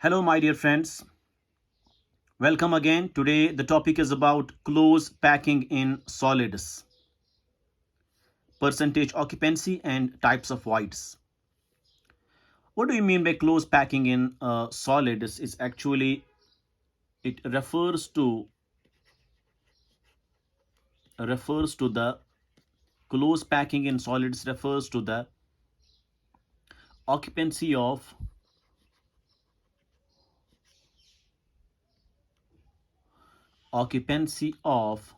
Hello, my dear friends. Welcome again. Today, the topic is about close packing in solids, percentage occupancy, and types of voids. What do you mean by close packing in solids? Is actually it refers to the close packing in solids refers to the occupancy of occupancy of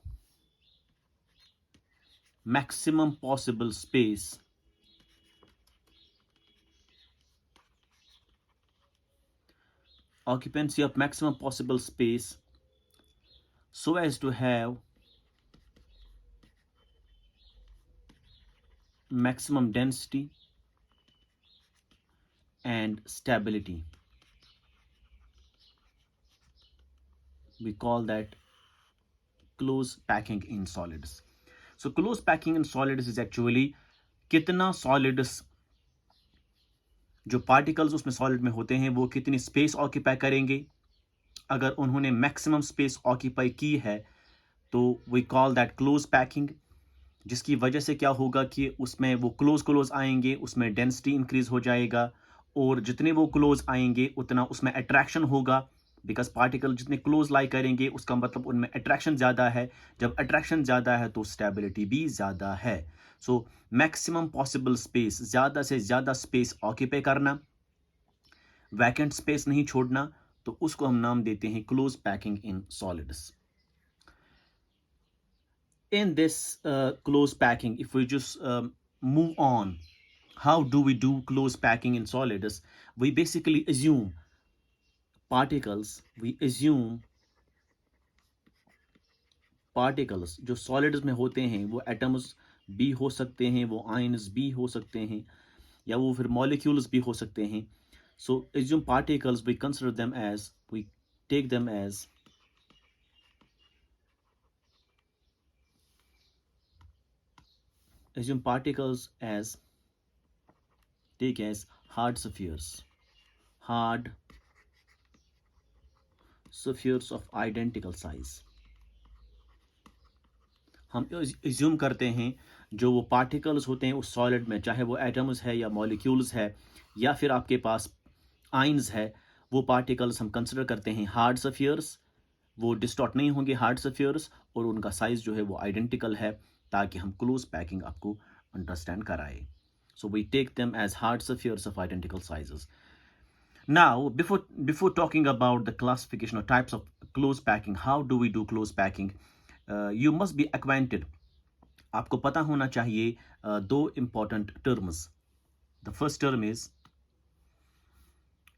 maximum possible space occupancy of maximum possible space so as to have maximum density and stability. We call that close packing in solids. So close packing in solids is actually कितना solids जो particles उसमें solid में होते हैं वो कितनी space occupy करेंगे. अगर उन्होंने maximum space occupy की है तो we call that close packing, जिसकी वजह से क्या होगा कि उसमें वो क्लोज आएंगे, उसमें डेंसिटी इंक्रीज हो जाएगा और जितने वो क्लोज आएंगे उतना उसमें अट्रैक्शन होगा. बिकॉज पार्टिकल जितने क्लोज लाई करेंगे उसका मतलब उनमें अट्रैक्शन ज़्यादा है. जब अट्रैक्शन ज़्यादा है तो स्टेबिलिटी भी ज़्यादा है. सो मैक्सिमम पॉसिबल स्पेस, ज़्यादा से ज़्यादा स्पेस ऑक्यूपाई करना, वैकेंट स्पेस नहीं छोड़ना, तो उसको हम नाम देते हैं close packing in solids. In this close packing, if we just move on, how do we do close packing in solids? We basically assume particles जो solids में होते हैं वो atoms भी हो सकते हैं, वो ions भी हो सकते हैं, या वो फिर molecules भी हो सकते हैं. So assume particles, we consider them as, we take them as assume particles as take as hard spheres of identical size. हम एज्यूम करते हैं जो वो पार्टिकल्स होते हैं उस सॉलिड में, चाहे वो एटम्स है या मॉलिक्यूल्स है या फिर आपके पास आइंस है, वो पार्टिकल्स हम कंसिडर करते हैं हार्ड स्फीयर्स. वो डिस्टॉर्ट नहीं होंगे हार्ड स्फीयर्स, और उनका साइज जो है वो आइडेंटिकल है ताकि हम क्लोज पैकिंग आपको अंडरस्टैंड कराए. So we take them as hard spheres of identical sizes. Now, before talking about the classification or types of close packing, how do we do close packing? You must be acquainted. आपको पता होना चाहिए दो important terms. The first term is,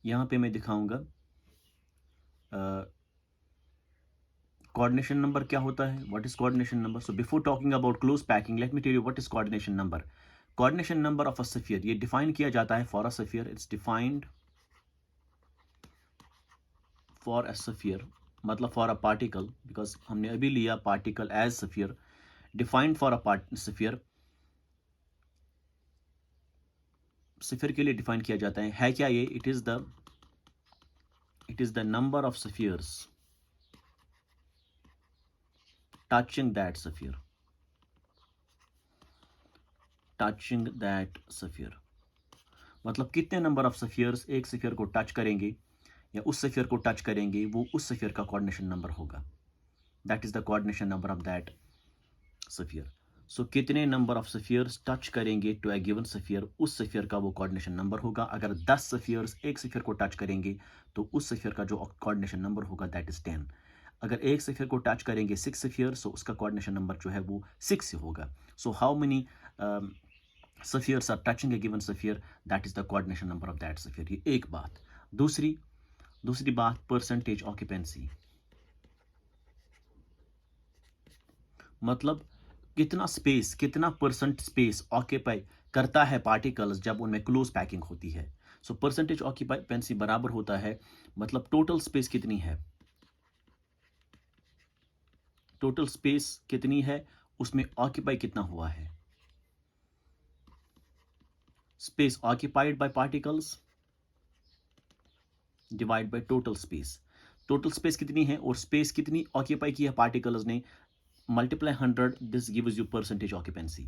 यहाँ पे मैं दिखाऊंगा coordination number क्या होता है. What is coordination number? So before talking about close packing, let me tell you what is coordination number. Coordination number of a sphere, ये define किया जाता है for a sphere. It's defined for a sphere, मतलब for a particle, because हमने अभी लिया particle as sphere. Defined for a sphere, sphere के लिए define किया जाता है क्या ये? It is the number of spheres touching that sphere. मतलब कितने नंबर ऑफ स्फीयर्स एक स्फीयर को टच करेंगे या उस स्फीयर को टच करेंगे, वो उस स्फीयर का कोऑर्डिनेशन नंबर होगा. That is the coordination number of that sphere. So कितने नंबर ऑफ स्फीयर्स टच करेंगे टू अ गिवन स्फीयर, उस स्फीयर का वो कोऑर्डिनेशन नंबर होगा. अगर 10 स्फीयर्स एक स्फीयर को टच करेंगे तो उस स्फीयर का जो कोऑर्डिनेशन नंबर होगा दैट इज 10. अगर एक स्फीयर को टच करेंगे 6 स्फीयर्स, तो उसका कोऑर्डिनेशन नंबर जो है वो 6 होगा. So how many spheres are touching a given sphere, that is the coordination number of that sphere. ये एक बात. दूसरी बात परसेंटेज ऑक्यूपेंसी, मतलब कितना स्पेस, कितना परसेंट स्पेस ऑक्यूपाई करता है पार्टिकल्स जब उनमें क्लोज पैकिंग होती है. सो परसेंटेज ऑक्यूपेंसी बराबर होता है, मतलब टोटल स्पेस कितनी है, टोटल स्पेस कितनी है, उसमें ऑक्यूपाई कितना हुआ है. space occupied by particles divided by total space. Total space कितनी है और space कितनी occupy की है particles ने, multiply 100, this gives you percentage occupancy.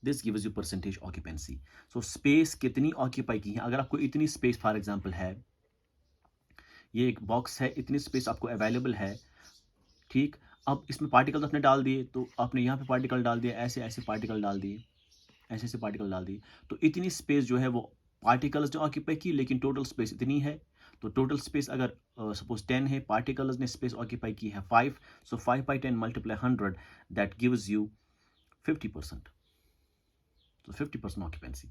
This gives you percentage occupancy. So space कितनी occupy की है, अगर आपको इतनी space for example है, ये एक बॉक्स है, इतनी स्पेस आपको अवेलेबल है, ठीक। अब इसमें पार्टिकल आपने डाल दिए, तो आपने यहाँ पे पार्टिकल डाल दिया, ऐसे ऐसे पार्टिकल डाल दिए, ऐसे ऐसे पार्टिकल डाल दिए, तो इतनी स्पेस जो है वो पार्टिकल्स ने ऑक्यूपाई की, लेकिन टोटल स्पेस इतनी है। तो टोटल स्पेस अगर सपोज 10 है, पार्टिकल्स ने स्पेस ऑक्यूपाई की है 5, सो 5/10 multiply 100, that gives you 50%. So 50% occupancy.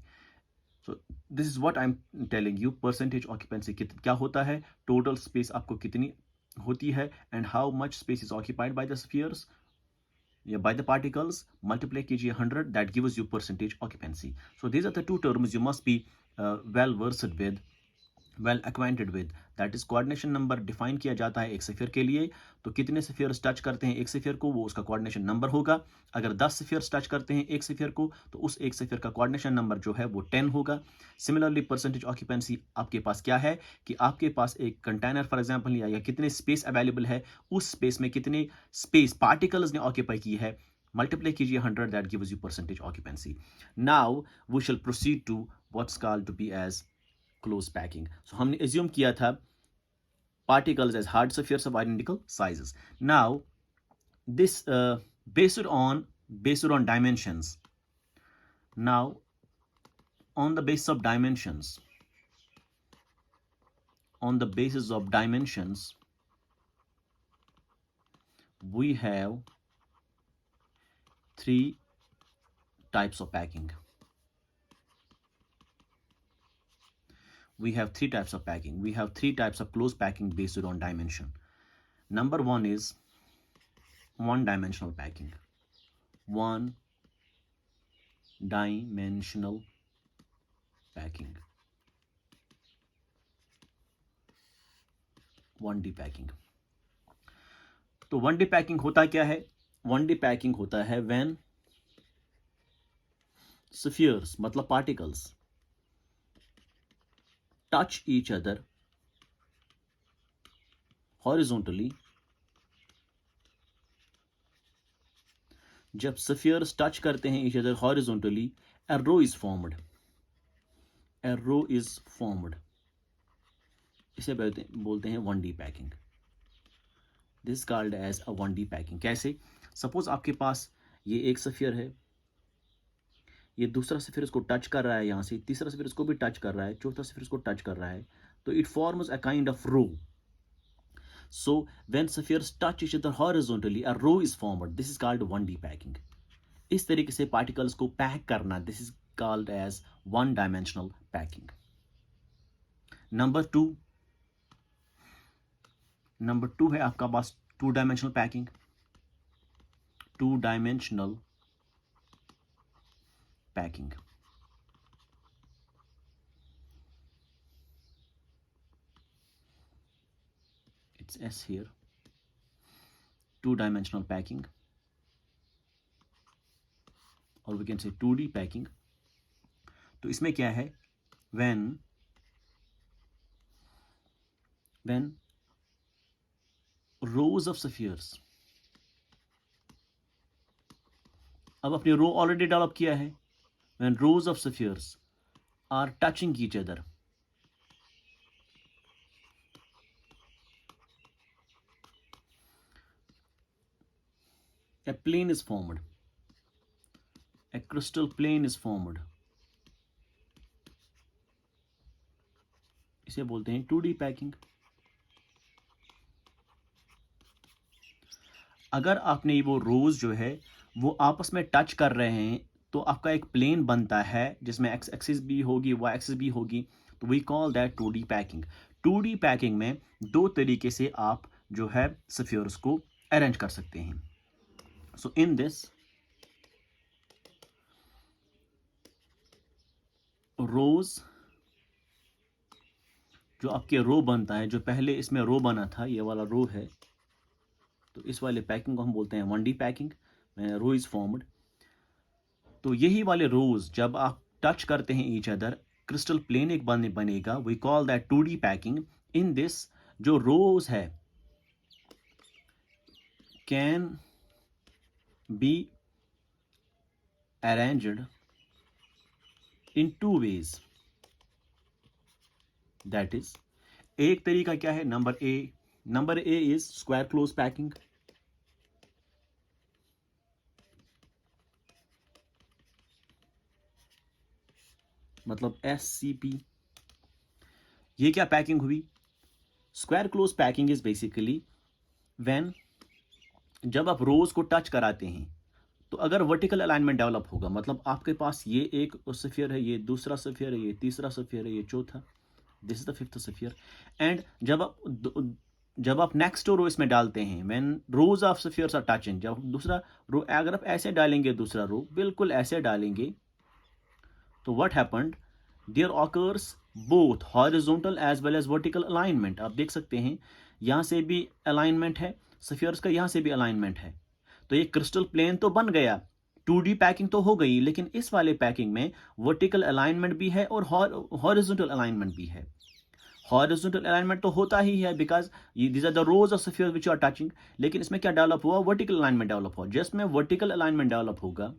So this is what I'm telling you, percentage occupancy क्या होता है, total space आपको कितनी होती है, and how much space is occupied by the spheres, yeah, by the particles, multiply कीजिए 100, that gives you percentage occupancy. So these are the two terms you must be well versed with, well acquainted with. That is coordination number define किया जाता है एक sphere के लिए, तो कितने spheres touch करते हैं एक स्फीयर को, वो उसका कोऑर्डिनेशन नंबर होगा. अगर 10 स्फीयर्स टच करते हैं एक स्फीयर को, तो उस एक स्फीयर का कोऑर्डिनेशन नंबर जो है वो 10 होगा. सिमिलरली परसेंटेज ऑक्यूपेंसी आपके पास क्या है कि आपके पास एक कंटेनर फॉर एग्जांपल या कितने स्पेस अवेलेबल है, उस स्पेस में कितने स्पेस पार्टिकल्स ने ऑक्यूपाई की है, मल्टीप्लाई कीजिए 100, that gives you percentage occupancy. Now we shall proceed to what's called to be as close packing. So हमने assume किया था particles as hard spheres of identical sizes. Now this based on dimensions. Now on the basis of dimensions, we have three types of packing. We have three types of packing. We have three types of close packing based on dimension. Number one is one-dimensional packing. One-dimensional packing. 1D packing. तो 1D packing होता क्या है? 1D packing होता है when spheres मतलब particles touch each other horizontally. जब spheres touch करते हैं each other horizontally, a row is formed. A row is formed. इसे बोलते हैं 1D packing. This is called as a 1D packing. कैसे? Suppose आपके पास ये एक sphere है, ये दूसरा स्फीयर इसको टच कर रहा है, यहाँ से तीसरा स्फीयर इसको भी टच कर रहा है, चौथा स्फीयर इसको टच कर रहा है, तो it forms a kind of row. So when spheres touch each other horizontally, a row is formed. This is called 1D packing. इस तरीके से पार्टिकल्स को पैक करना, this is called as one dimensional packing. Number two है आपका पास 2 dimensional packing. 2 dimensional packing. It's S here. 2-dimensional packing, or we can say 2D packing. तो इसमें क्या है, when rows of spheres, अब अपनी रो ऑलरेडी डेवलप किया है, when rows of spheres are touching each other, a plane is formed, a crystal plane is formed. इसे बोलते हैं 2D पैकिंग. अगर आपने वो रोज जो है वो आपस में टच कर रहे हैं, तो आपका एक प्लेन बनता है जिसमें एक्स एक्सिस भी होगी, वाई एक्सिस भी होगी, तो we call that 2D packing. 2D packing में 2 तरीके से आप जो है स्फीयर्स को अरेंज कर सकते हैं. सो इन दिस रोज, जो आपके रो बनता है, जो पहले इसमें रो बना था, ये वाला रो है, तो इस वाले पैकिंग को हम बोलते हैं 1D packing. Row is formed. तो यही वाले रोज जब आप टच करते हैं ईच अदर, क्रिस्टल प्लेन एक बनेगा, we call that 2D packing. In this जो रोज है can be arranged in 2 ways, that is, एक तरीका क्या है, number A is square close packing, मतलब SCP। ये क्या पैकिंग हुई? Square close packing is basically when, जब आप रोज को टच कराते हैं तो अगर वर्टिकल अलाइनमेंट डेवलप होगा, मतलब आपके पास ये एक सफियर है, ये दूसरा सफियर है, ये तीसरा सफियर है, ये चौथा, this is the fifth sphere, and जब आप नेक्स्ट रो इसमें डालते हैं, when rows of spheres are touching, जब दूसरा रो अगर आप ऐसे डालेंगे, दूसरा रो बिल्कुल ऐसे डालेंगे, तो what happened, there occurs both horizontal as well as vertical alignment. आप देख सकते हैं यहाँ से भी अलाइनमेंट है सफियर्स का, यहाँ से भी अलाइनमेंट है, तो ये क्रिस्टल प्लेन तो बन गया, 2D पैकिंग तो हो गई, लेकिन इस वाले पैकिंग में वर्टिकल अलाइनमेंट भी है और हॉरिजॉन्टल अलाइनमेंट भी है। हॉरिजॉन्टल अलाइनमेंट तो होता ही है because these are the rows of spheres which are touching, लेकिन इसमें क्या डेवलप हुआ, वर्टिकल अलाइनमेंट डेवलप हुआ। जस्ट में वर्टिकल अलाइनमेंट डेवलप होगा,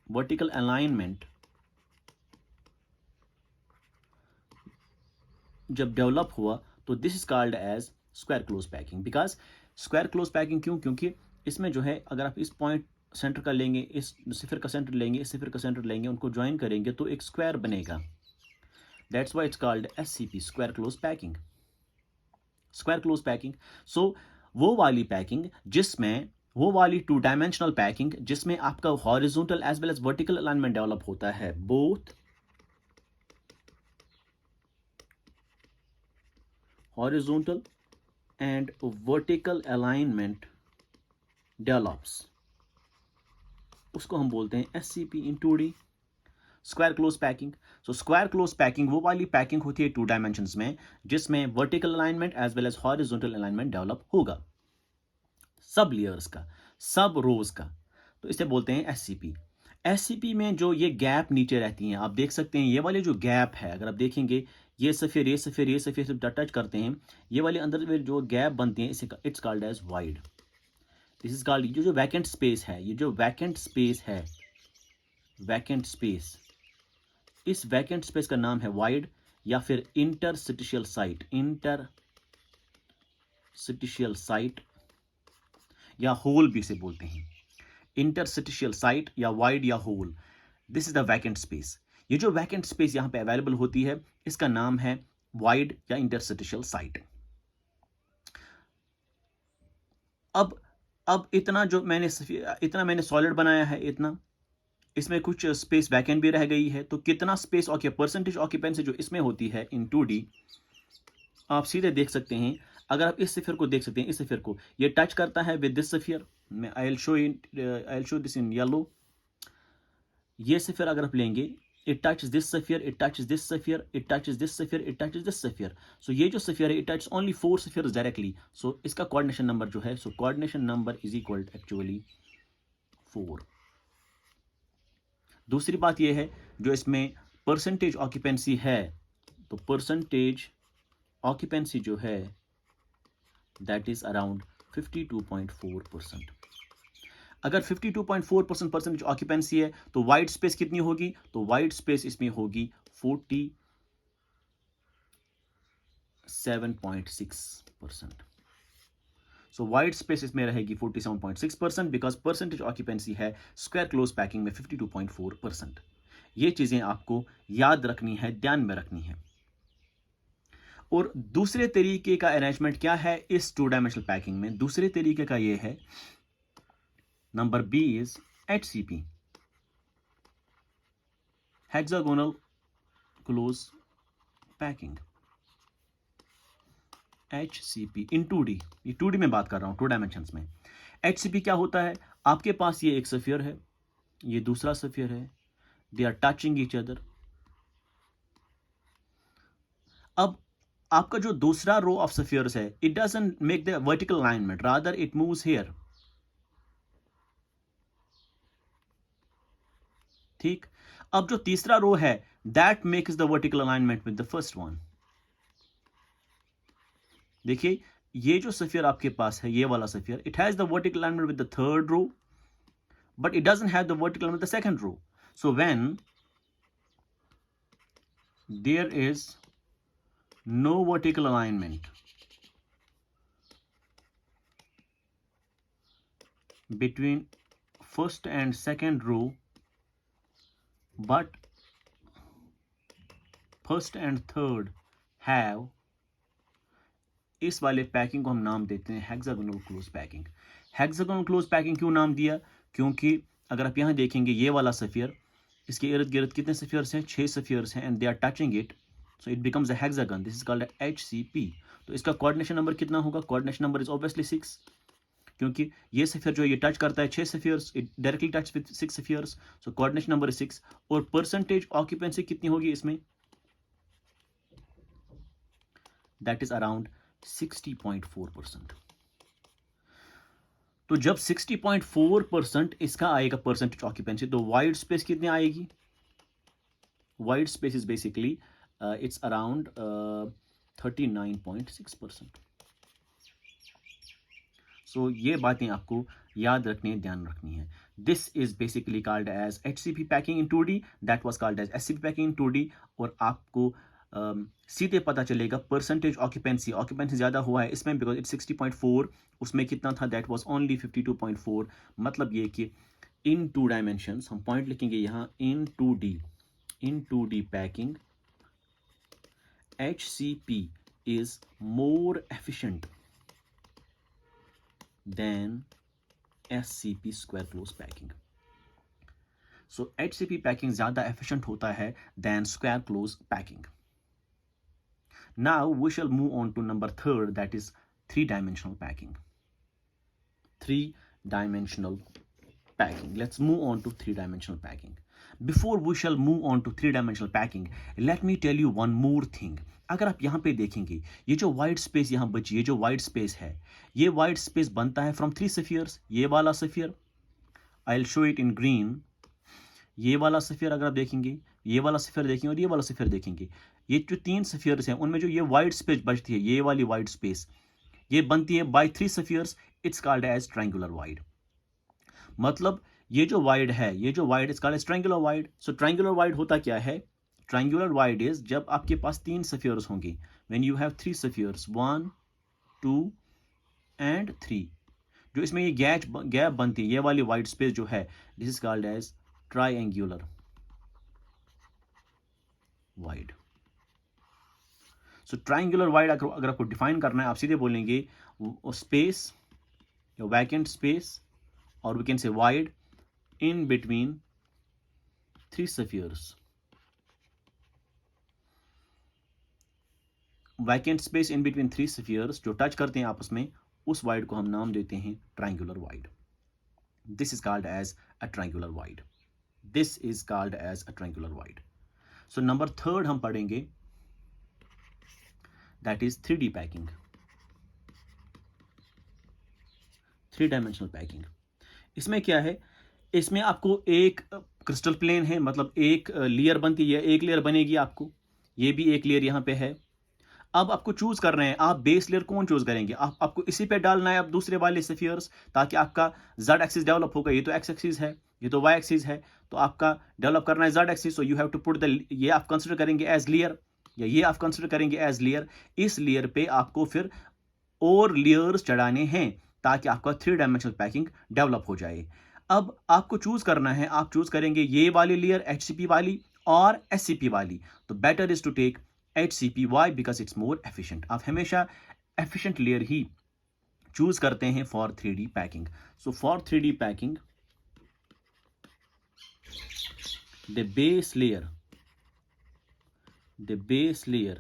वर्टिकल अलाइनमेंट जब डेवलप हुआ तो this is called as square close packing. Because square close packing क्यों, क्योंकि इसमें जो है अगर आप इस पॉइंट सेंटर का लेंगे, इस सिफर का सेंटर लेंगे, इस सिफर का सेंटर लेंगे, उनको ज्वाइन करेंगे तो एक स्क्वायर बनेगा, that's why it's called SCP, square close packing, square close packing. So वो वाली पैकिंग जिसमें, वो वाली 2 डायमेंशनल पैकिंग जिसमें आपका horizontal as well as vertical alignment develop होता है, both horizontal and vertical alignment develops, उसको हम बोलते हैं SCP in 2D, square close packing. So square close packing वो वाली पैकिंग होती है 2 डायमेंशंस में जिसमें vertical alignment as well as horizontal alignment develop होगा, सब लेयर्स का, सब रोज का, तो इसे बोलते हैं SCP। SCP में जो ये गैप नीचे रहती हैं, आप देख सकते हैं ये वाले जो गैप है, अगर आप देखेंगे ये सफियर ये सफियर ये सफियर जब टच करते हैं, ये वाले अंदर में जो गैप बनती हैं, इसे it's called as void, this is called, ये जो वैकेंट स्पेस है, ये जो वैकेंट स्पेस है, वैकेंट स्पेस, इस वैकेंट स्पेस का नाम है वाइड या फिर इंटरस्टिशियल साइट, इंटरस्टिशियल साइट या होल भी इसे बोलते हैं, इंटरस्टिशियल साइट या वाइड या hole, this is the vacant space. ये जो वैकेंट स्पेस यहां पे अवेलेबल होती है इसका नाम है वाइड या इंटरस्टिशियल साइट। अब इतना जो मैंने सॉलिड बनाया है, इतना इसमें कुछ स्पेस वैकेंट भी रह गई है, तो कितना स्पेस परसेंटेज ऑक्यूपेंसी जो इसमें होती है इन 2D, आप सीधे देख सकते हैं। अगर आप इस सफियर को देख सकते हैं, इस सफियर को ये टच करता है विद दिस सफियर, मैं I will show this in yellow. ये सफियर अगर आप लेंगे, it touches this sphere, it touches this sphere, it touches this sphere, it touches this sphere. So ये जो sphere है, it touches only 4 spheres directly. So इसका coordination number जो है, so coordination number is equal to actually 4. दूसरी बात ये है, जो इसमें परसेंटेज ऑक्यूपेंसी है, तो परसेंटेज ऑक्यूपेंसी जो है दैट इज अराउंड 52.4%। अगर 52.4% परसेंटेज ऑक्यूपेंसी है तो वाइड स्पेस कितनी होगी, तो वाइड स्पेस इसमें होगी 47.6%। सो वाइड स्पेस इसमें रहेगी 47.6% बिकॉज परसेंटेज ऑक्यूपेंसी है स्क्वायर क्लोज पैकिंग में 52.4%। ये चीजें आपको याद रखनी है, ध्यान में रखनी है। और दूसरे तरीके का अरेंजमेंट क्या है इस 2 डायमेंशनल पैकिंग में, दूसरे तरीके का ये है, number B is HCP, hexagonal close packing, HCP in 2D, ये 2D में बात कर रहा हूं, 2 डायमेंशंस में। HCP क्या होता है, आपके पास ये एक सफियर है, ये दूसरा सफियर है, they are touching each other. अब आपका जो दूसरा रो ऑफ सफियर्स है, it doesn't make the vertical alignment, rather it moves here, ठीक। अब जो तीसरा रो है that makes the vertical alignment with the first one. देखिए ये जो सफियर आपके पास है, ये वाला sphere, it has the vertical alignment with the third row, but it doesn't have the vertical alignment with the second row. So when there is no vertical alignment between first and second row, but first and third have, इस वाले packing को हम नाम देते हैं hexagonal close packing. Hexagonal close packing क्यों नाम दिया? क्योंकि अगर आप यहाँ देखेंगे ये वाला सफियर, इसके इर्द गिर्द कितने सफियर्स हैं? 6 सफियर्स हैं, and they are touching it, so it becomes a hexagon. This is called HCP। तो इसका कोऑर्डिनेशन नंबर कितना होगा? कोऑर्डिनेशन नंबर इज ऑब्वियसली 6, क्योंकि ये सफियर जो ये टच करता है 6 spheres, it directly touch with 6 spheres, so coordination number is 6। और परसेंटेज ऑक्यूपेंसी कितनी होगी इसमें? That is around 60.4%। तो जब 60.4% इसका आएगा परसेंटेज ऑक्यूपेंसी, तो वाइड स्पेस कितनी आएगी? Void space is basically it's around 39.6%। So ये बातें आपको याद रखनी है, ध्यान रखनी है। This is basically called as HCP packing in 2D, that was called as SCP packing in 2D। और आपको सीधे पता चलेगा परसेंटेज ऑक्यूपेंसी ज़्यादा हुआ है इसमें, बिकॉज इट्स 60.4, उसमें कितना था? That was only 52.4। मतलब ये कि इन 2 डायमेंशंस, हम पॉइंट लिखेंगे यहाँ, in 2D packing HCP is more efficient than SCP square close packing. So HCP packing ज़्यादा एफिशिएंट होता है than square close packing. Now we shall move on to number 3rd, that is 3-dimensional packing. 3-dimensional packing. Let's move on to 3-dimensional packing. Before we shall move on to 3-dimensional packing, let me tell you one more thing. अगर आप यहाँ पे देखेंगे, ये जो wide space यहाँ बची, ये जो वाइड स्पेस है, ये वाइड स्पेस बनता है फ्रॉम 3 सफियर्स। ये वाला sphere, I will show it in green. ये वाला सफियर अगर आप देखेंगे, ये वाला सफियर देखेंगे और ये वाला सफियर देखेंगे, ये जो 3 सफियर्स हैं उनमें जो ये वाइड स्पेस बचती है, ये वाली वाइड स्पेस, ये बनती है by 3 spheres. It's called as triangular void. मतलब ये जो वाइड है, ये जो void is called as triangular void. So triangular void होता क्या है? ट्रायंगुलर वाइड इज जब आपके पास 3 सफियर्स होंगे, when you have 3 spheres, 1 2 and 3, जो इसमें ये गैप बनती है, ये वाली वाइड स्पेस जो है, this is called as triangular void. So triangular void अगर आपको डिफाइन करना है, आप सीधे बोलेंगे स्पेस, वैकेंट स्पेस, और we can say void in between 3 spheres. Vacant space in between 3 spheres जो टच करते हैं आपस में, उस वाइड को हम नाम देते हैं triangular void. This is called as a triangular void. This is called as a triangular void. So number 3rd हम पढ़ेंगे, that is 3D packing, 3-dimensional packing. इसमें क्या है? इसमें आपको एक क्रिस्टल प्लेन है, मतलब एक लेयर बनती है, एक लेयर बनेगी आपको, ये भी एक लेयर यहाँ पे है। अब आपको चूज कर रहे हैं, आप बेस लेयर कौन चूज करेंगे? आपको इसी पे डालना है अब दूसरे वाले सफियर्स, ताकि आपका Z एक्सिस डेवलप होगा। ये तो X एक्सिस है, ये तो Y एक्सिस है, तो आपका डेवलप करना है Z axis. So you have to put the, ये आप कंसिडर करेंगे एज लेयर, या ये आप कंसिडर करेंगे एज लेयर। इस लेयर पे आपको फिर और लेयर्स चढ़ाने हैं ताकि आपका 3-dimensional पैकिंग डेवलप हो जाए। अब आपको चूज करना है, आप चूज करेंगे ये वाली लेयर HCP वाली और SCP वाली। तो better is to take HCP। Why? Because it's more efficient. आप हमेशा एफिशिएंट लेयर ही चूज करते हैं for 3D packing. So for 3D packing, the base layer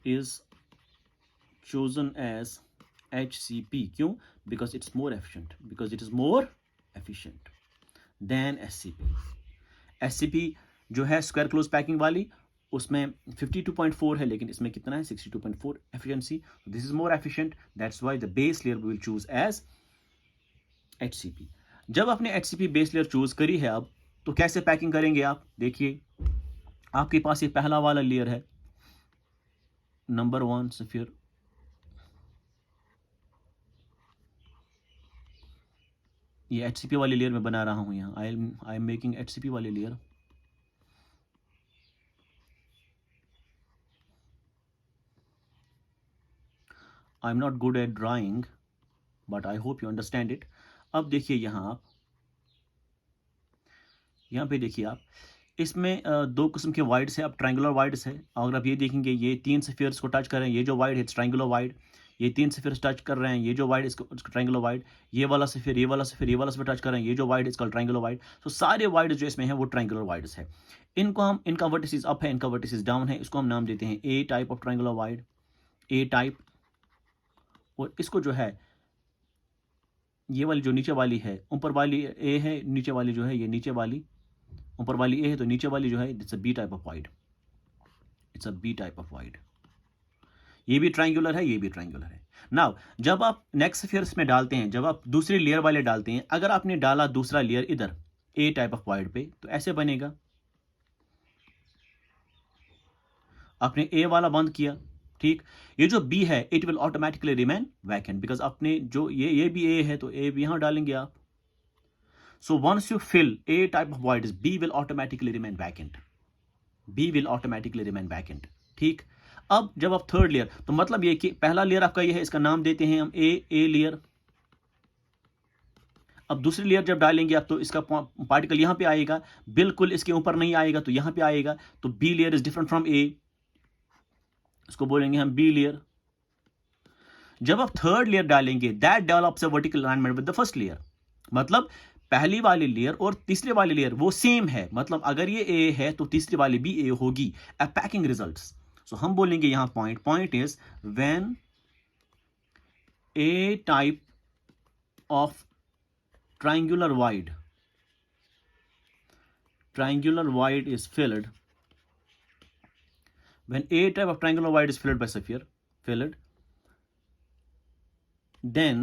is chosen as HCP. क्यों? Because it's more efficient, because it is more efficient than SCP. SCP जो है square close packing वाली, उसमें 52.4 है, लेकिन इसमें कितना है? 62.4 efficiency. This is more efficient, that's why the base layer we will choose as HCP। जब आपने HCP बेस लेयर चूज करी है, अब तो कैसे पैकिंग करेंगे आप? देखिए, आपके पास ये पहला वाला लेयर है, नंबर 1 स्फीयर, ये HCP वाली लेयर में बना रहा हूं यहाँ, आई एम मेकिंग HCP वाली layer. I am not good at drawing but I hope you understand it. अब देखिए यहाँ पे देखिए आप, इसमें दो किस्म के वाइड्स है। अब ट्रायंगुलर वाइड्स है, अगर आप ये देखेंगे, ये 3 स्फीयर्स को टच कर रहे हैं, ये जो वाइड है ट्रायंगुलर वाइड, ये 3 स्फीयर्स टच कर रहे हैं, ये जो वाइड इसको ट्रायंगुलर वाइड, ये वाला स्फीयर, ये वाला स्फीयर, ये वाला स्फीयर टच कर रहे हैं, ये जो वाइड इसका ट्रायंगुलर वाइड। तो सारे वाइड जो इसमें है वो ट्रायंगुलर वाइड्स है। इनको हम, इनका वर्टिसेस अप है, इनका वर्टिसेस डाउन है, इसको हम नाम देते हैं A type of triangular void, A type. और इसको जो है, ये वाली जो नीचे वाली है, ऊपर वाली ए है, नीचे वाली जो है ये नीचे वाली, ऊपर वाली ए है, तो नीचे वाली जो है it's a B type of void, it's a B type of void. ये भी ट्रायंगुलर है, ये भी ट्रायंगुलर है। नाउ जब आप नेक्स्ट स्फीयर्स में डालते हैं, जब आप दूसरी लेयर वाले डालते हैं, अगर आपने डाला दूसरा लेयर इधर ए टाइप ऑफ वाइड पे, तो ऐसे बनेगा। आपने ए वाला बंद किया, ठीक, ये जो बी है it will automatically remain vacant, because आपने जो ये भी ए है, तो ए भी यहां डालेंगे आप। So once you fill A type of voids, B will automatically remain vacant. B will automatically remain vacant. ठीक, अब जब आप थर्ड लेयर, तो मतलब ये कि पहला लेयर आपका ये है, इसका नाम देते हैं हम ए लेयर। अब दूसरी लेयर जब डालेंगे आप, तो इसका पार्टिकल यहां पे आएगा, बिल्कुल इसके ऊपर नहीं आएगा, तो यहां पे आएगा। तो B layer is different from A, इसको बोलेंगे हम बी लेयर। जब आप थर्ड लेयर डालेंगे, that develops a vertical alignment with the first layer. मतलब पहली वाली लेयर और तीसरी वाली लेयर वो सेम है, मतलब अगर ये ए है तो तीसरी वाली भी ए होगी। अ पैकिंग रिजल्ट्स, सो हम बोलेंगे यहां point is when A type of triangular void is filled, when A type of triangular void is filled by sphere, then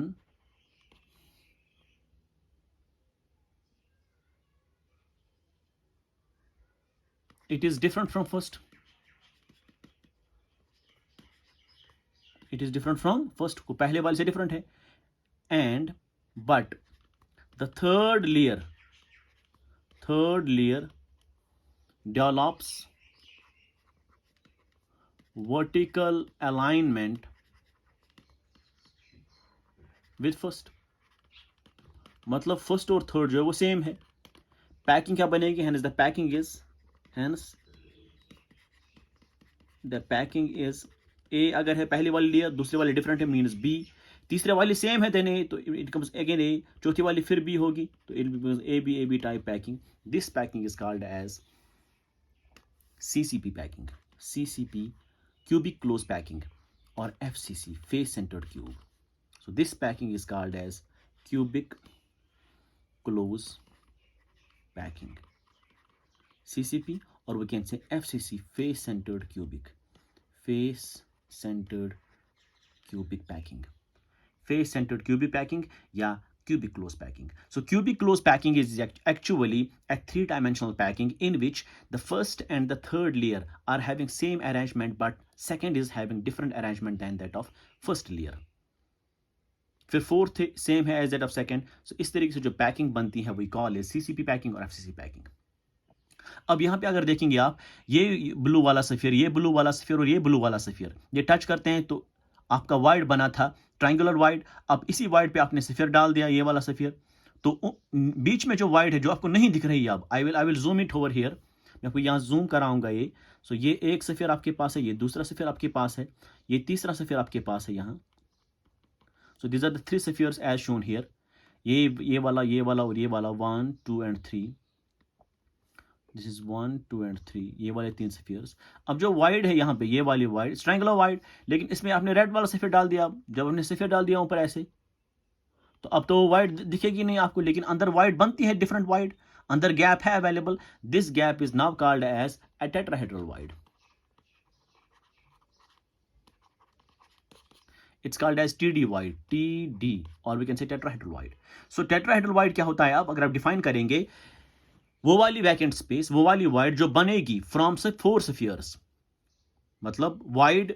it is different from first. It is different from first, को पहले वाले से different है। And but the third layer develops vertical alignment with first। मतलब first और third जो है वो सेम है। पैकिंग क्या बनेगी? hence the packing is A अगर है पहली वाली लेयर, दूसरी वाली डिफरेंट है, मीन्स B। तीसरे वाली सेम है देन A, तो इट कम्स अगेन A। चौथी वाली फिर B होगी, तो it becomes AB type packing. This packing is called as CCP packing, CCP cubic close packing, or FCC face centered cube. So this packing is called as cubic close packing, CCP, or we can say FCC face centered cubic packing, face centered cubic packing या cubic close packing. So cubic close packing is actually a 3-dimensional packing in which the first and the third layer are having same arrangement, but second is having different arrangement than that of first layer. फिर fourth same है as that of second. So इस तरीके से जो packing बनती है we call is CCP packing और FCC packing. अब यहाँ पे अगर देखेंगे आप, ये ब्लू वाला सफियर, ये ब्लू वाला सफियर और ये ब्लू वाला सफियर, ये टच करते हैं तो आपका वाइड बना था ट्रायंगुलर वाइड। अब इसी वाइड पे आपने सफियर डाल दिया, ये वाला सफियर, तो बीच में जो वाइड है जो आपको नहीं दिख रही है, अब I will zoom it over here, मैं आपको यहाँ जूम कराऊंगा ये। सो ये एक सफियर आपके पास है, ये दूसरा सफियर आपके पास है, ये तीसरा सफियर आपके पास है यहाँ। So these are the 3 spheres as shown here, ये वाला, ये वाला और ये वाला, 1 2 एंड 3। दिस इज 1 2 एंड 3, ये वाले 3 सफियर्स। अब जो वाइड है यहाँ पे, ये वाली वाइड ट्रायंगुलर वाइड, लेकिन इसमें आपने रेड वाला सफियर डाल दिया। जब हमने सफियर डाल दिया ऊपर ऐसे, तो अब तो वाइड दिखेगी नहीं आपको, लेकिन अंदर वाइड बनती है डिफरेंट वाइड, अंदर गैप है available. This gap is now called as a tetrahedral void. It's called as TD wide, TD, or we can say tetrahedral wide. So tetrahedral wide क्या होता है? आप अगर आप डिफाइन करेंगे, वो वाली वैकेंट स्पेस, वो वाली वाइड जो बनेगी फ्रॉम से 4 स्फीयर्स, मतलब wide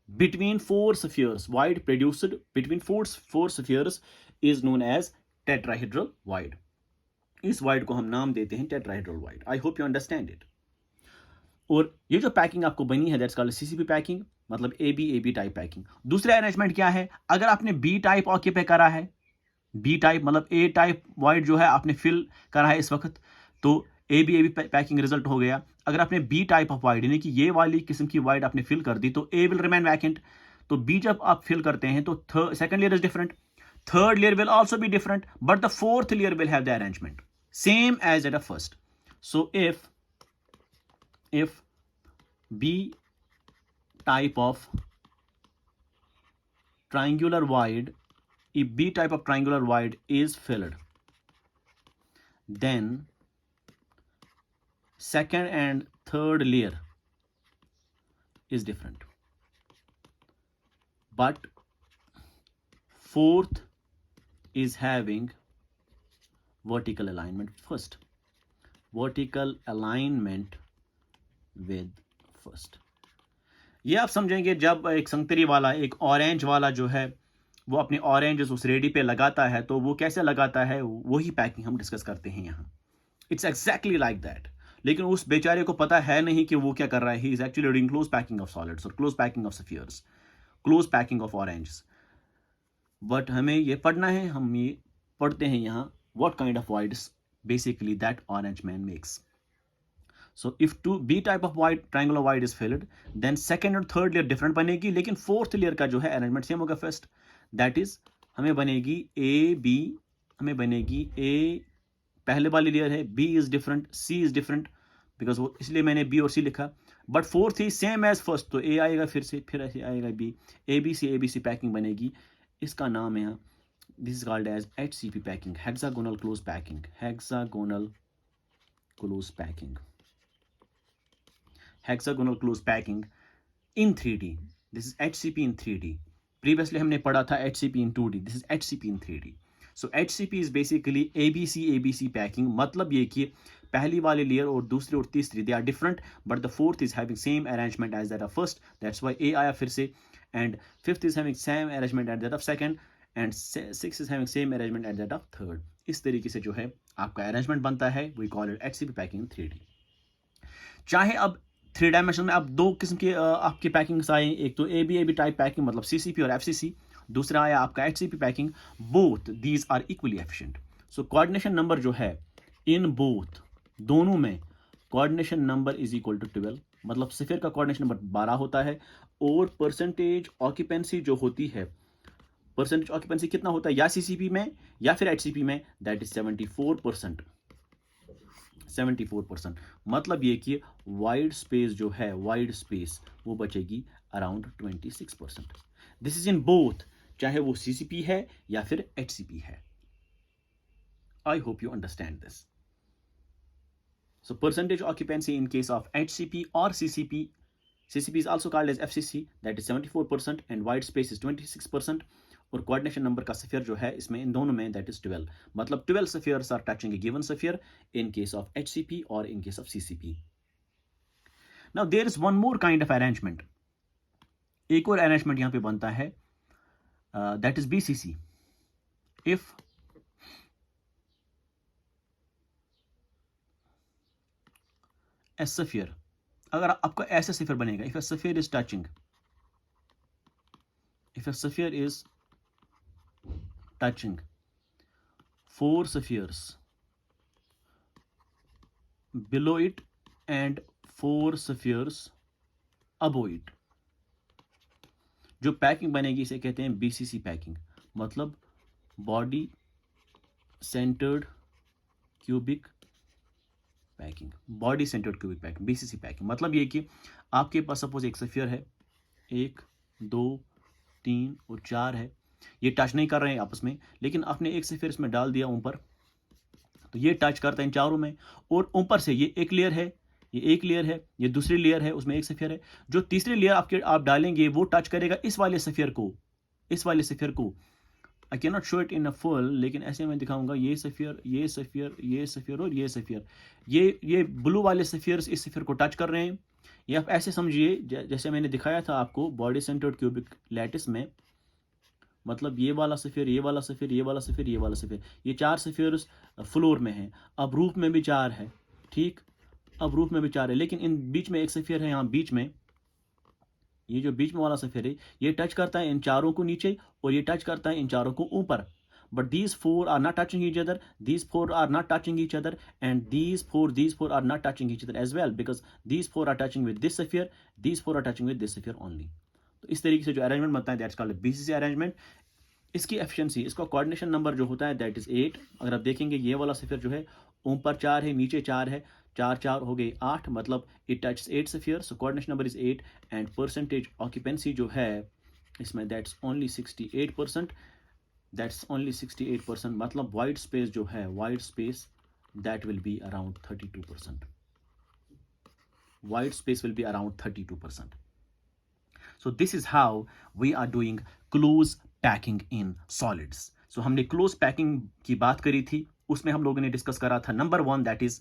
between 4 spheres, void produced between four spheres is known as tetrahedral void. इस void को हम नाम देते हैं tetrahedral void. I hope you understand it. और ये जो पैकिंग आपको बनी है दैट्स कॉल्ड सीसीपी पैकिंग, मतलब ए बी टाइप पैकिंग. दूसरा अरेंजमेंट क्या है, अगर आपने बी टाइप ऑक्यूपाई करा है, बी टाइप मतलब ए टाइप वाइड जो है आपने फिल करा है इस वक्त, तो ए बी पैकिंग रिजल्ट हो गया. अगर आपने बी टाइप ऑफ वाइड यानी कि ये वाली किस्म की वाइड आपने फिल कर दी तो ए विल रिमेन वैकेंट. तो बी जब आप फिल करते हैं तो second layer is different, third layer will also be different, but the fourth layer will have the arrangement same as at a first. So if B type of triangular void, if B type of triangular void is filled, then second and third layer is different, but fourth is having vertical alignment first, vertical alignment with first. ये आप समझेंगे जब एक संतरी वाला, एक orange वाला जो है वो अपने ऑरेंज उस रेडी पे लगाता है, तो वो कैसे लगाता है, वही पैकिंग हम डिस्कस करते हैं यहाँ. It's exactly like that. लेकिन उस बेचारे को पता है नहीं कि वो क्या कर रहा है. He is actually doing close packing of solids और close packing of spheres, close packing of orange. But हमें ये पढ़ना है, हम ये पढ़ते हैं यहाँ what kind of voids basically that orange man makes. So if B type of void, triangular void is filled, then second और third layer different बनेगी, लेकिन fourth layer का जो है arrangement same होगा first. That is हमें बनेगी A B, हमें बनेगी A पहले वाली layer है, B is different, C is different because वो इसलिए मैंने B और C लिखा. But fourth is same as first, तो A आएगा फिर से, फिर ऐसे आएगा B, ABC पैकिंग बनेगी. इसका नाम है, this is called as HCP packing, hexagonal close packing, hexagonal close packing. Hexagonal close packing in 3D. This is HCP in 3D. Previously हमने पढ़ा था HCP in 2D. This is HCP in 3D. So HCP is basically ABC packing. मतलब ये कि पहली वाली layer और दूसरी और तीसरी they are different, but the fourth is having same arrangement as that of first. That's why A आया फिर से, and fifth is having same arrangement as that of second, and sixth is having same arrangement as that of third. इस तरीके से जो है आपका arrangement बनता है. We call it HCP packing in 3D. चाहे अब 3 डायमेंशन में अब दो किस्म के आपके पैकिंग्स आए, एक तो ए बी टाइप पैकिंग मतलब सीसीपी और एफसीसी, दूसरा आया आपका HCP packing. Both these are equally efficient. So coordination number जो है इन बोथ, दोनों में coordination number is equal to 12, मतलब स्फीयर का कोऑर्डिनेशन नंबर 12 होता है. और परसेंटेज ऑक्यूपेंसी जो होती है, परसेंटेज ऑक्यूपेंसी कितना होता है या सीसीपी में या फिर एचसीपी में, दैट इज 74%. 74%. मतलब ये कि वाइड स्पेस जो है, वाइड स्पेस वो बचेगी around 26%. This is in both, चाहे वो सीसीपी है या फिर एचसीपी है. I hope you understand this. So percentage occupancy in case of HCP और CCP is also called as FCC, that is 74%, and white space is 26%. और coordination number का sphere जो है इसमें इन दोनों में दैट इज 12, मतलब 12 spheres are touching a given sphere in case of HCP और in case of CCP. Now there is one more kind of arrangement. एक और अरेंजमेंट यहां पे बनता है, that is BCC. If a sphere, अगर आपका ऐसा स्फीयर बनेगा, if a sphere is touching, if a sphere is touching 4 spheres below it and 4 spheres above it, जो पैकिंग बनेगी इसे कहते हैं BCC पैकिंग, मतलब body centred cubic packing. Body centred cubic packing, BCC packing. मतलब ये कि आपके पास सपोज एक स्फीयर है, 1 2 3 और 4 है, ये टच नहीं कर रहे हैं आपस में, लेकिन आपने एक स्फीयर इसमें डाल दिया ऊपर, तो ये टच करता है इन चारों में. और ऊपर से ये एक लेयर है, ये एक लेयर है, ये दूसरी लेयर है, उसमें एक स्फीयर है. जो तीसरी लेयर आप डालेंगे वो टच करेगा इस वाले स्फीयर को, इस वाले स्फीयर को. I can not show it in a full, लेकिन ऐसे मैं दिखाऊंगा ये सफ़ियर, ये सफ़ियर, ये सफ़ियर और ये सफ़ियर। ये ब्लू वाले सफ़ियर्स इस सफ़ियर को टच कर रहे हैं। ये आप ऐसे समझिए जैसे मैंने दिखाया था आपको बॉडी सेंटर्ड क्यूबिक लैटिस में, मतलब ये वाला सफ़ियर, ये वाला सफ़ियर, ये वाला सफ़ियर, ये वाला सफ़ियर, ये 4 सफ़ियर्स फ्लोर में हैं। अब रूफ में भी 4 है, ठीक, अब रूफ में भी 4 है, लेकिन इन बीच में एक सफ़ियर है, यहाँ बीच में, ये जो बीच में वाला सफ़ियर है ये टच करता है इन चारों को नीचे और ये टच करता है इन चारों को ऊपर। But these four are not touching each other, these four are not touching each other, and these four are not touching each other as well, because these four are touching with this sphere, these four are touching with this sphere only. तो इस तरीके से जो arrangement बनता है that's called BCC arrangement. इसकी efficiency, इसका coordination number जो होता है दैट इज 8। अगर आप देखेंगे ये वाला सफ़ियर जो है ऊपर 4 है, नीचे 4 है, 4 4 हो गए 8, मतलब it touch 8 sphere, so coordination number is 8। And percentage occupancy जो है इसमें दैट्स ओनली 68%, दैट्स ओनली 68%, मतलब वाइड स्पेस जो है, wide space that will be around 32%, wide space will be around 32%। So this is how we are doing close packing in solids. So हमने close packing की बात करी थी, उसमें हम लोगों ने डिस्कस करा था number 1 that is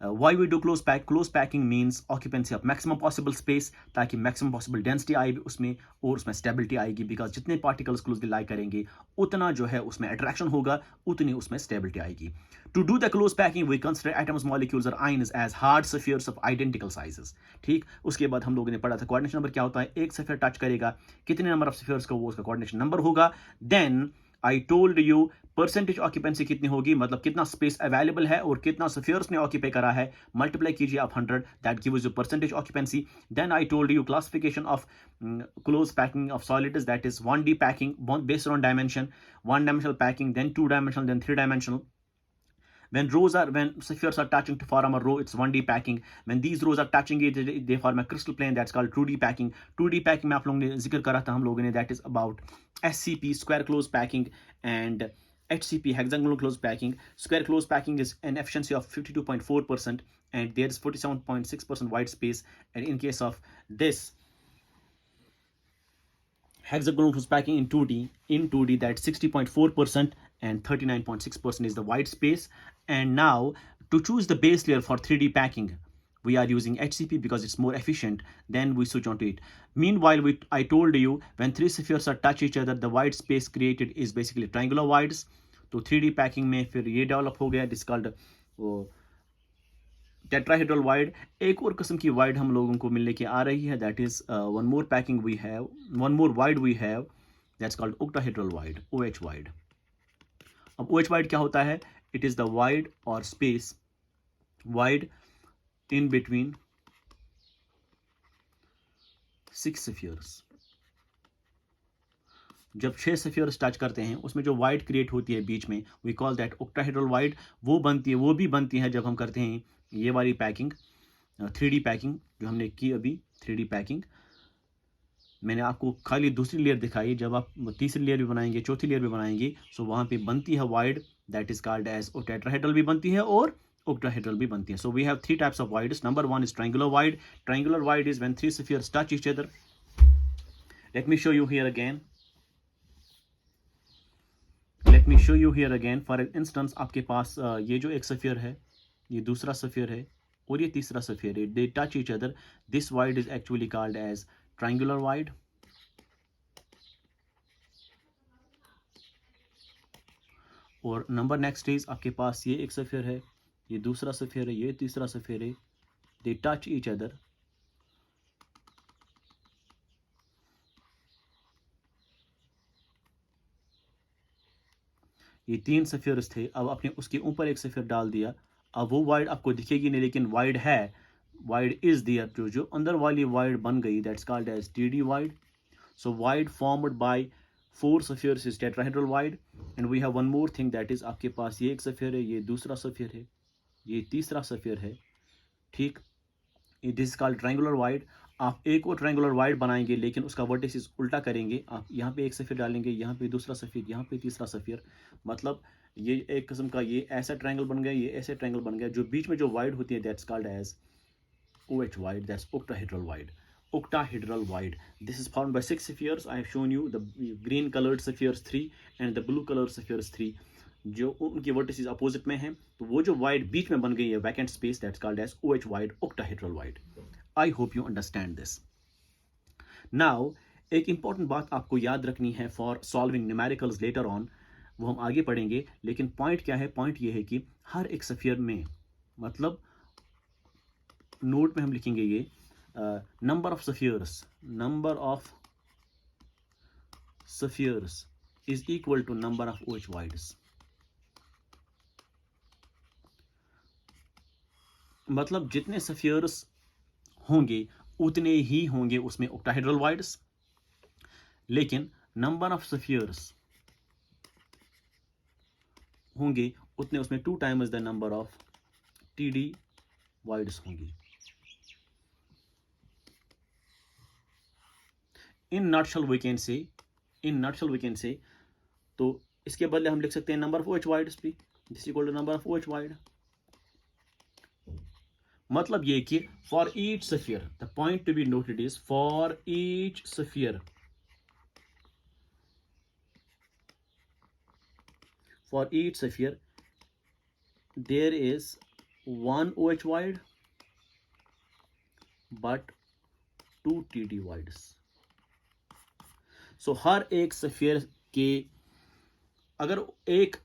why we do close pack. Close packing means occupancy of maximum possible space, ताकि maximum possible density आए उसमें और उसमें stability आएगी, बिकॉज जितने particles closely lie करेंगे उतना जो है उसमें attraction होगा, उतनी उसमें stability आएगी। To do the close packing we consider atoms, molecules और ions as hard spheres of identical sizes। ठीक, उसके बाद हम लोगों ने पढ़ा था कोऑर्डिनेशन नंबर क्या होता है, एक सफियर टच करेगा कितने नंबर ऑफ सफियर्स का वो उसका कोऑर्डिनेशन नंबर होगा। Then I told you percentage occupancy कितनी होगी, मतलब कितना स्पेस अवेलेबल है और कितना सफियर्स ने ऑक्यूपाई करा है, मल्टीप्लाई कीजिए आप 100, that gives you percentage occupancy. Then I told you classification of close packing of solids, that is 1D packing based on dimension, 1 dimensional packing, then 2 dimensional, then 3 dimensional. When spheres are touching to form a row, it's 1D packing. When these rows are touching it, they form a crystal plane, that's called 2D packing. 2D packing में आप लोगों ने जिक्र करा था हम लोगों ने, that is about SCP, square close packing, and HCP, hexagonal close packing. Square close packing is an efficiency of 52.4%, and there is 47.6% white space. And in case of this hexagonal close packing in 2D, that's 60.4%, and 39.6% is the white space. And now to choose the base layer for 3D packing, we are using HCP because it's more efficient. Then we switch on to it. Meanwhile, I told you when 3 spheres are touch each other, the white space created is basically triangular voids. तो 3D packing में फिर ये develop हो गया, this called tetrahedral void. एक और किस्म की वाइड हम लोगों को मिलने की आ रही है, that is one more packing we have, one more void we have, that's called octahedral void, OH void. अब OH वाइड क्या होता है, इट इज द वाइड और space void in between 6 spheres. जब 6 स्फीयर्स टच करते हैं उसमें जो वाइड क्रिएट होती है बीच में, we call that octahedral void. वो भी बनती है जब हम करते हैं ये वाली पैकिंग, 3D पैकिंग जो हमने की अभी, 3D पैकिंग। मैंने आपको खाली दूसरी लेयर दिखाई, जब आप तीसरी लेयर भी बनाएंगे, चौथी लेयर भी बनाएंगे, सो वहाँ पे बनती है void, that is called as tetrahedral भी बनती है और octahedral भी बनती है। So we have 3 types of voids. Number 1 is triangular void. Triangular void is when 3 spheres touch each other. Let me show you here again. Let me show you here again. For instance, आपके पास ये जो एक sphere है, ये दूसरा sphere है और ये तीसरा सफियर है, they touch each other. This wide is actually called as triangular wide. और नंबर नेक्स्ट इज आपके पास ये एक सफियर है, ये दूसरा सफियर है, ये तीसरा सफियर है, they touch each other. ये 3 सफियर्स थे, अब आपने उसके ऊपर एक सफियर डाल दिया। अब वो वाइड आपको दिखेगी नहीं, लेकिन वाइड है, वाइड इज देयर। जो अंदर वाली वाइड बन गई, that's called as TD void. So void formed by 4 spheres is tetrahedral wide. And we have one more thing, that is आपके पास ये एक सफियर है, ये दूसरा सफियर है, ये तीसरा सफियर है, ठीक। This is called triangular wide. आप एक और ट्रायंगुलर वाइड बनाएंगे, लेकिन उसका वर्टिसेस उल्टा करेंगे। आप यहाँ पे एक सफियर डालेंगे, यहाँ पे दूसरा सफियर, यहाँ पे तीसरा सफियर, मतलब ये एक किस्म का ये ऐसा ट्रायंगल बन गया, ये ऐसे ट्रायंगल बन गया। जो बीच में जो वाइड होती है, that's called as OH void, that's octahedral void. octahedral void. This is formed by 6 spheres. I have shown you the green colored spheres 3 and the blue colored spheres 3, जो उनकी वर्टिसेस अपोजिट में हैं. तो वो जो void बीच में बन गई है vacant space, that's called as OH void, octahedral void. I hope you understand this. Now एक इंपॉर्टेंट बात आपको याद रखनी है for solving numericals later on, वो हम आगे पढ़ेंगे. लेकिन पॉइंट क्या है? पॉइंट ये है कि हर एक स्फीयर में, मतलब नोट में हम लिखेंगे ये number of spheres is equal to number of OH voids. मतलब जितने spheres होंगे उतने ही होंगे उसमें octahedral voids, लेकिन number of spheres होंगे उतने उसमें 2 times the number of TD voids होंगी. In nutshell we can say, तो इसके बदले हम लिख सकते हैं number of OH voids भी, this is equal to number of OH void. मतलब ये कि for each sphere, the point to be noted is for each sphere there is one OH void but 2 TD voids. So हर एक sphere के अगर एक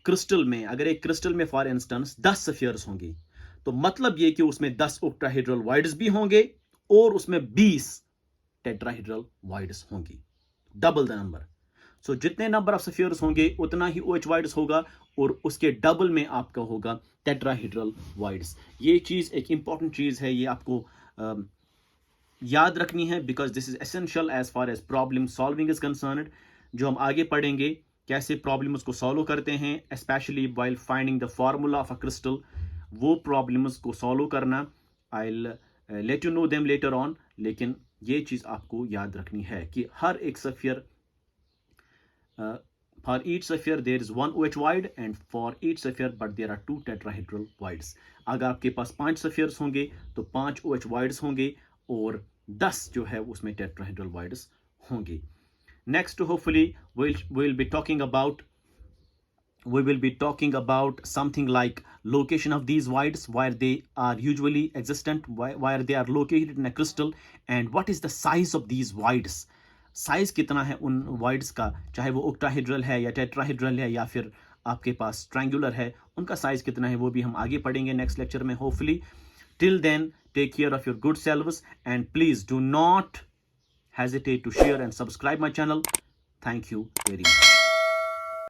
crystal में for instance 10 spheres होंगी, तो मतलब ये कि उसमें 10 octahedral voids भी होंगे और उसमें 20 tetrahedral voids होंगी, डबल द नंबर. सो जितने नंबर ऑफ स्फीयर्स होंगे उतना ही OH voids होगा और उसके डबल में आपका होगा tetrahedral voids. ये चीज एक इंपॉर्टेंट चीज है, ये आपको याद रखनी है, because this is essential as far as problem solving is concerned. जो हम आगे पढ़ेंगे कैसे प्रॉब्लम्स को सॉल्व करते हैं, specially while finding the formula of a crystal, वो प्रॉब्लम्स को सॉल्व करना. I will let you know them later on. लेकिन ये चीज आपको याद रखनी है कि हर एक sphere, for each sphere there is one OH void and for each sphere but there are 2 tetrahedral voids. अगर आपके पास 5 spheres होंगे तो 5 OH voids होंगे और 10 जो है उसमें tetrahedral voids होंगे. Next hopefully we will be talking about something like location of these voids, where they are usually existent, where they are located in a crystal, and what is the size of these voids. Size कितना है उन voids का, चाहे वो octahedral है या tetrahedral है या फिर आपके पास triangular है, उनका साइज कितना है वो भी हम आगे पढ़ेंगे नेक्स्ट लेक्चर में hopefully. Till then, take care of your good selves and please do not hesitate to share and subscribe my channel. Thank you very much.